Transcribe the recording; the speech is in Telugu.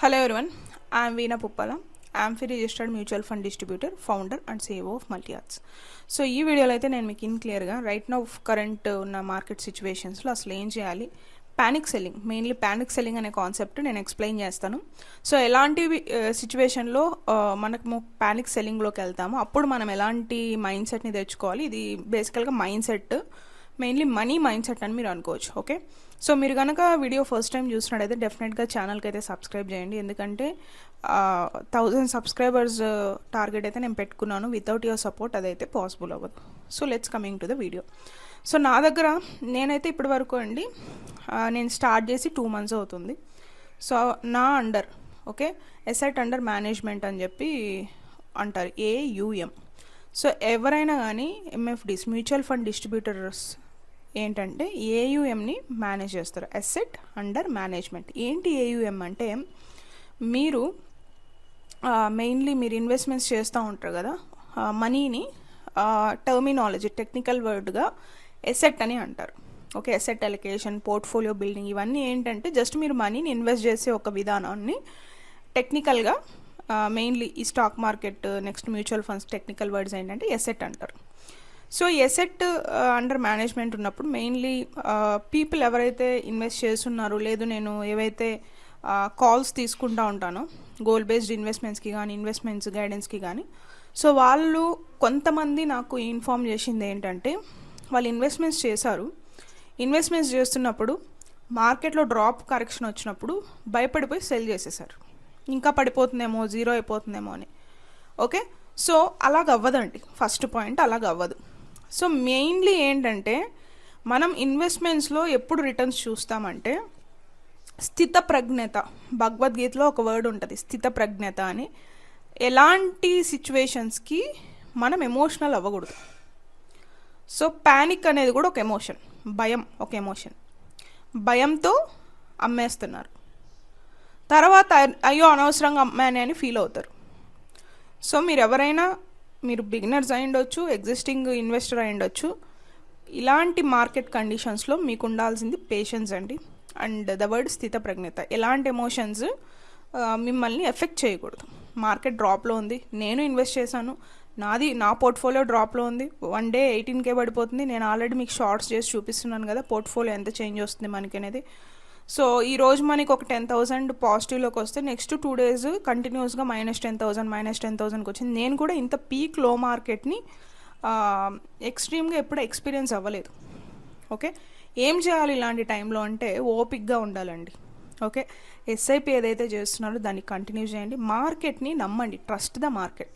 Hello everyone, I am Veena Puppala. I am a registered mutual fund distributor, founder and CEO of MultiArts. So ఈ వీడియోలో అయితే నేను మీకు క్లియర్గా రైట్ నౌ కరెంట్ ఉన్న మార్కెట్ సిచ్యువేషన్స్లో అసలు ఏం చేయాలి, panic selling, mainly panic selling అనే కాన్సెప్ట్ నేను ఎక్స్ప్లెయిన్ చేస్తాను. సో ఎలాంటి సిచ్యువేషన్లో మనకు ప్యానిక్ సెల్లింగ్లోకి వెళ్తామో అప్పుడు మనం ఎలాంటి మైండ్ సెట్ని తెచ్చుకోవాలి. ఇది బేసికల్గా mind set, mainly money mind set అని మీరు అనుకోవచ్చు. ఓకే, సో మీరు కనుక వీడియో ఫస్ట్ టైం చూసినట్టయితే డెఫినెట్గా ఛానల్కి అయితే సబ్స్క్రైబ్ చేయండి, ఎందుకంటే 1000 సబ్స్క్రైబర్స్ టార్గెట్ అయితే నేను పెట్టుకున్నాను. వితౌట్ యువర్ సపోర్ట్ అదైతే పాసిబుల్ అవ్వదు. So let's coming to the video. So నా దగ్గర నేనైతే ఇప్పటి వరకు అండి నేను స్టార్ట్ చేసి 2 months అవుతుంది. సో నా అండర్ ఎసెట్ అండర్ మేనేజ్మెంట్ అని చెప్పి అంటారు, AUM. సో ఎవరైనా కానీ MFDs, మ్యూచువల్ ఫండ్ డిస్ట్రిబ్యూటర్స్ ఏంటంటే AUMని మేనేజ్ చేస్తారు, అసెట్ అండర్ మేనేజ్మెంట్. ఏంటి AUM అంటే, మీరు మెయిన్లీ మీరు ఇన్వెస్ట్మెంట్స్ చేస్తూ ఉంటారు కదా, మనీని టర్మినాలజీ టెక్నికల్ వర్డ్గా ఎసెట్ అని అంటారు. Okay, asset allocation, portfolio building, ఇవన్నీ ఏంటంటే జస్ట్ మీరు మనీని ఇన్వెస్ట్ చేసే ఒక విధానాన్ని టెక్నికల్గా మెయిన్లీ ఈ stock market, next mutual funds technical words ఏంటంటే ఎసెట్ అంటారు. సో ఎసెట్ అండర్ మేనేజ్మెంట్ ఉన్నప్పుడు మెయిన్లీ పీపుల్ ఎవరైతే ఇన్వెస్ట్ చేస్తున్నారో, లేదు నేను ఏవైతే కాల్స్ తీసుకుంటూ ఉంటానో గోల్ బేస్డ్ ఇన్వెస్ట్మెంట్స్కి కానీ ఇన్వెస్ట్మెంట్స్ గైడెన్స్కి కానీ, సో వాళ్ళు కొంతమంది నాకు ఇన్ఫామ్ చేసింది ఏంటంటే, వాళ్ళు ఇన్వెస్ట్మెంట్స్ చేశారు, ఇన్వెస్ట్మెంట్స్ చేస్తున్నప్పుడు మార్కెట్లో డ్రాప్ కరెక్షన్ వచ్చినప్పుడు భయపడిపోయి సెల్ చేసేసారు, ఇంకా పడిపోతుందేమో, జీరో అయిపోతుందేమో అని. ఓకే, సో అలాగ అవ్వదండి, ఫస్ట్ పాయింట్ అలాగ అవ్వదు. సో మెయిన్లీ ఏంటంటే, మనం ఇన్వెస్ట్మెంట్స్లో ఎప్పుడు రిటర్న్స్ చూస్తామంటే స్థిత ప్రజ్ఞత, భగవద్గీతలో ఒక వర్డ్ ఉంటుంది స్థిత ప్రజ్ఞత అని. ఎలాంటి సిచ్యువేషన్స్కి మనం ఎమోషనల్ అవ్వకూడదు. సో ప్యానిక్ అనేది కూడా ఒక ఎమోషన్, భయం ఒక ఎమోషన్. భయంతో అమ్మేస్తున్నారు, తర్వాత అయ్యో అనవసరంగా అమ్మానే అని ఫీల్ అవుతారు. సో మీరు ఎవరైనా, మీరు బిగినర్స్ అయి ఉండొచ్చు, ఎగ్జిస్టింగ్ ఇన్వెస్టర్ అయి ఉండొచ్చు, ఇలాంటి మార్కెట్ కండిషన్స్లో మీకు ఉండాల్సింది పేషెన్స్ అండి, అండ్ ద వర్డ్ స్థిత ప్రజ్ఞత. ఎలాంటి ఎమోషన్స్ మిమ్మల్ని ఎఫెక్ట్ చేయకూడదు. మార్కెట్ డ్రాప్లో ఉంది, నేను ఇన్వెస్ట్ చేశాను, నా పోర్ట్ఫోలియో డ్రాప్లో ఉంది, 1 day 18K పడిపోతుంది, నేను ఆల్రెడీ మీకు షార్ట్స్ చేసి చూపిస్తున్నాను కదా పోర్ట్ఫోలియో ఎంత చేంజ్ వస్తుంది మనకి అనేది. సో ఈరోజు మనకి ఒక 10,000 పాజిటివ్లోకి వస్తే నెక్స్ట్ 2 days కంటిన్యూస్గా -10,000 వచ్చింది. నేను కూడా ఇంత పీక్ లో మార్కెట్ని ఎక్స్ట్రీమ్గా ఎప్పుడు ఎక్స్పీరియన్స్ అవ్వలేదు. ఓకే, ఏం చేయాలి ఇలాంటి టైంలో అంటే ఓపిక్గా ఉండాలండి. ఓకే, SIP ఏదైతే చేస్తున్నారో దాన్ని కంటిన్యూ చేయండి, మార్కెట్ని నమ్మండి, ట్రస్ట్ ద మార్కెట్.